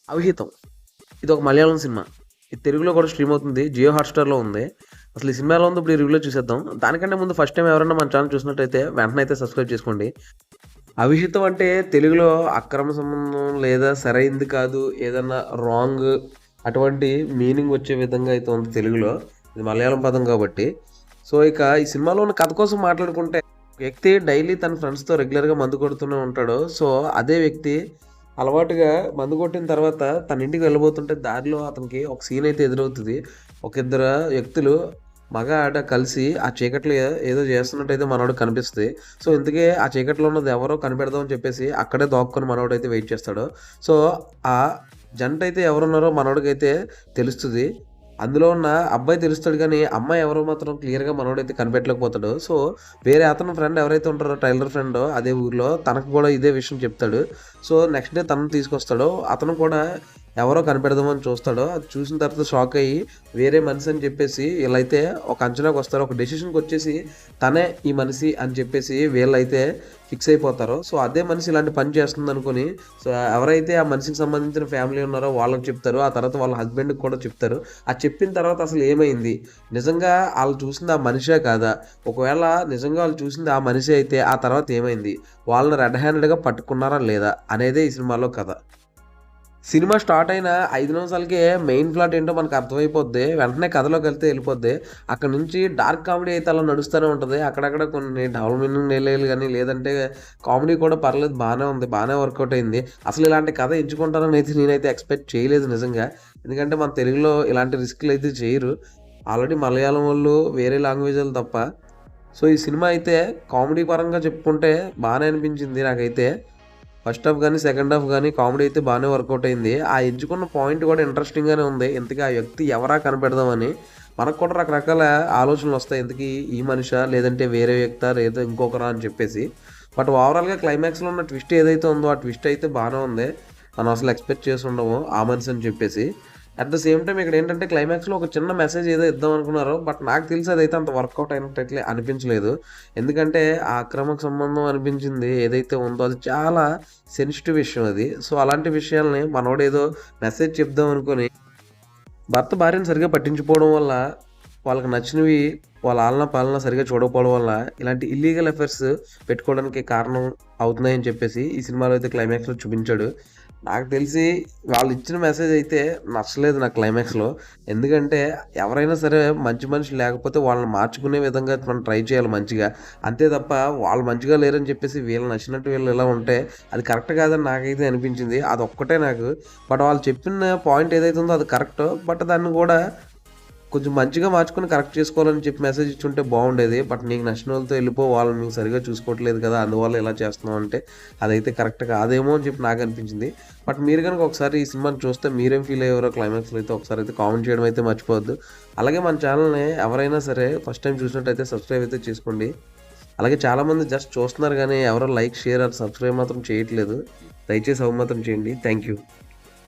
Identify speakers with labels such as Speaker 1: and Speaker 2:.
Speaker 1: 'అవిహితం' ఇదొక మలయాళం సినిమా. ఇది తెలుగులో కూడా స్ట్రీమ్ అవుతుంది. జియో హాట్‌స్టార్‌లో ఉంది. అసలు ఈ సినిమా ఎలా ఉందో ఇప్పుడు ఈ రివ్యూలో చూసేద్దాం. దానికంటే ముందు ఫస్ట్ టైమ్ ఎవరైనా మన ఛానల్ చూసినట్టయితే వెంటనే అయితే సబ్స్క్రైబ్ చేసుకోండి. 'అవిహితం' అంటే తెలుగులో అక్రమ సంబంధం లేదా సరైంది కాదు, ఏదన్నా రాంగ్ అటువంటి మీనింగ్ వచ్చే విధంగా అయితే ఉంది తెలుగులో. ఇది మలయాళం పదం కాబట్టి. సో, ఇక ఈ సినిమాలో ఉన్న కథ కోసం మాట్లాడుకుంటే వ్యక్తి డైలీ తన ఫ్రెండ్స్‌తో రెగ్యులర్‌గా మందు కొడుతూనే ఉంటాడు. సో, అదే వ్యక్తి అలవాటుగా మందు కొట్టిన తర్వాత తన ఇంటికి వెళ్ళబోతుంటే దారిలో అతనికి ఒక సీన్ అయితే ఎదురవుతది. ఒక ఇద్దరు వ్యక్తులు మగ, ఆడ కలిసి ఆ చీకట్లో ఏదో చేస్తున్నట్టయితే మనోడికి కనిపిస్తది. సో, ఇంతకీ ఆ చీకట్లో ఉన్నది ఎవరో కనిపెడదాం అని చెప్పేసి అక్కడే దాక్కొని మనోడైతే వెయిట్ చేస్తాడు. సో, ఆ జంట అయితే ఎవరున్నారో మనోడికైతే తెలుస్తది. అందులో ఉన్న అబ్బాయి తెలుస్తాడు గానీ, అమ్మాయి ఎవరో మాత్రం క్లియర్‌గా మనోడైతే కనిపెట్టలేకపోతాడు. సో, వేరే అతని ఫ్రెండ్ ఎవరైతే ఉంటారో టైలర్ ఫ్రెండ్ అదే ఊర్లో తనకు కూడా ఇదే విషయం చెప్తాడు. సో, నెక్స్ట్ డే తనని తీసుకొస్తాడు. అతను కూడా ఎవరో కనిపెడదామని చూస్తాడు. అది చూసిన తర్వాత షాక్ అయ్యి వేరే మనిషి అని చెప్పేసి వీళ్ళైతే ఒక అంచనాకొస్తారు. ఒక డెసిషన్‌కొచ్చేసి తనే ఈ మనిషి అని చెప్పేసి వీళ్ళైతే ఫిక్స్ అయిపోతారు. సో, అదే మనిషి ఇలాంటి పని చేస్తుందనుకోని సో, ఎవరైతే ఆ మనిషికి సంబంధించిన ఫ్యామిలీ ఉన్నారో వాళ్ళకి చెప్తారు. ఆ తర్వాత వాళ్ళ హస్బెండ్‌కి కూడా చెప్తారు. అది చెప్పిన తర్వాత అసలు ఏమైంది? నిజంగా ఆళ్ళు చూసింది ఆ మనిషా కాదా? ఒకవేళ నిజంగా వాళ్ళు చూసింది ఆ మనిషే అయితే ఆ తర్వాత ఏమైంది? వాళ్ళని రెడ్ హ్యాండెడ్‌గా పట్టుకున్నారా లేదా? అనేదే ఈ సినిమాలో కథ. సినిమా స్టార్ట్ అయిన 5 నిమిషాలకే మెయిన్ ప్లాట్ ఏంటో మనకు అర్థమైపోద్ది. వెంటనే కథలోకెళ్తే ఎళ్ళిపోద్ది. అక్కడి నుంచి డార్క్ కామెడీ అయితే అలా నడుస్తూనే ఉంటది. అక్కడక్కడ కొన్ని డబుల్ మీనింగ్ డైలాగులు గాని, లేదంటే కామెడీ కూడా పర్లేదు బానే ఉంది. బానే వర్కౌట్ అయింది. అసలు ఇలాంటి కథ ఎంచుకుంటారని అయితే నేనైతే ఎక్స్‌పెక్ట్ చేయలేదు నిజంగా. ఎందుకంటే మన తెలుగులో ఇలాంటి రిస్క్‌లు అయితే చేయరు. ఆల్రెడీ మలయాళం వోళ్ళు వేరే లాంగ్వేజోళ్ళు తప్ప. సో, ఈ సినిమా అయితే కామెడీ పరంగా చెప్పుకుంటే బానే అనిపించింది నాకైతే. ఫస్ట్ హాఫ్ గాని, సెకండ్ హాఫ్ గాని కామెడీ అయితే బానే వర్కౌట్ అయింది. ఆ ఎంచుకున్న పాయింట్ కూడా ఇంట్రెస్టింగ్‌గానే ఉంది. ఇంతకీ ఆ వ్యక్తి ఎవరా కనిపెడదామని. మనకు కూడా రకరకాల ఆలోచనలొస్తాయి. ఇంతకీ ఈ మనిషా? లేదంటే వేరే వ్యక్తా? లేదా ఇంకొకరా? అని చెప్పేసి. బట్ ఓవరాల్‌గా క్లైమాక్స్‌లో ఉన్న ట్విస్ట్ ఏదైతే ఉందో ఆ ట్విస్ట్ అయితే బానే ఉంది. మనం అసలు ఎక్స్‌పెక్ట్ చేసుండము ఆ మనిషి అని చెప్పేసి. అట్ ద సేమ్ టైమ్ ఇక్కడేంటంటే క్లైమాక్స్‌లో ఒక చిన్న మెసేజ్ ఏదో ఇద్దాం అనుకున్నారు. బట్ నాకు తెలిసి అదైతే అంత వర్కౌట్ అయినట్టయితే అనిపించలేదు. ఎందుకంటే ఆ అక్రమక సంబంధం అనిపించింది ఏదైతే ఉందో అది చాలా సెన్సిటివ్ విషయం అది. సో, అలాంటి విషయాల్ని మనోడేదో మెసేజ్ చెప్దాం అనుకోని భర్త భార్యను సరిగ్గా పట్టించుకోవడం వల్ల వాళ్ళకి నచ్చినవి వాళ్ళ ఆలనా పాలనా సరిగ్గా చూడకపోవడం వల్ల ఇలాంటి ఇల్లీగల్ అఫైర్స్ పెట్టుకోవడానికి కారణం అవుతున్నాయని చెప్పేసి ఈ సినిమాలో అయితే క్లైమాక్స్‌లో చూపించాడు. నాకు తెలిసి వాళ్ళు ఇచ్చిన మెసేజ్ అయితే నచ్చలేదు నాకు క్లైమాక్స్‌లో. ఎందుకంటే ఎవరైనా సరే మంచి మనుషులు లేకపోతే వాళ్ళని మార్చుకునే విధంగా మనం ట్రై చేయాలి మంచిగా. అంతే తప్ప వాళ్ళు మంచిగా లేరని చెప్పేసి వీళ్ళు నచ్చినట్టు వీళ్ళు ఇలా ఉంటే అది కరెక్ట్ కాదని నాకైతే అనిపించింది. అదొక్కటే నాకు. బట్ వాళ్ళు చెప్పిన పాయింట్ ఏదైతే ఉందో అది కరెక్ట్. బట్ దాన్ని కూడా కొంచెం మంచిగా మార్చుకొని కరెక్ట్ చేసుకోవాలని చెప్పి మెసేజ్ ఇచ్చుంటే బాగుండేది. బట్ నీకు నచ్చిన వాళ్ళతో వెళ్ళిపో, వాళ్ళని నువ్వు సరిగ్గా చూసుకోవట్లేదు కదా! అందువల్ల ఇలా చేస్తున్నావు అంటే అదైతే కరెక్ట్ కాదేమో అని చెప్పి నాకు అనిపించింది. బట్ మీరు గనుక ఒకసారి ఈ సినిమాని చూస్తే మీరేం ఫీల్ అయ్యారో క్లైమాక్స్‌లో అయితే ఒకసారి అయితే కామెంట్ చేయడం అయితే మర్చిపోవద్దు. అలాగే మన ఛానల్‌ని ఎవరైనా సరే ఫస్ట్ టైమ్ చూసినట్టయితే సబ్స్క్రైబ్ అయితే చేసుకోండి. అలాగే చాలామంది జస్ట్ చూస్తున్నారు గానీ ఎవరు లైక్, షేర్ ఆర్ సబ్స్క్రైబ్ మాత్రం చేయట్లేదు. దయచేసి అవి మాత్రం చేయండి. Thank you.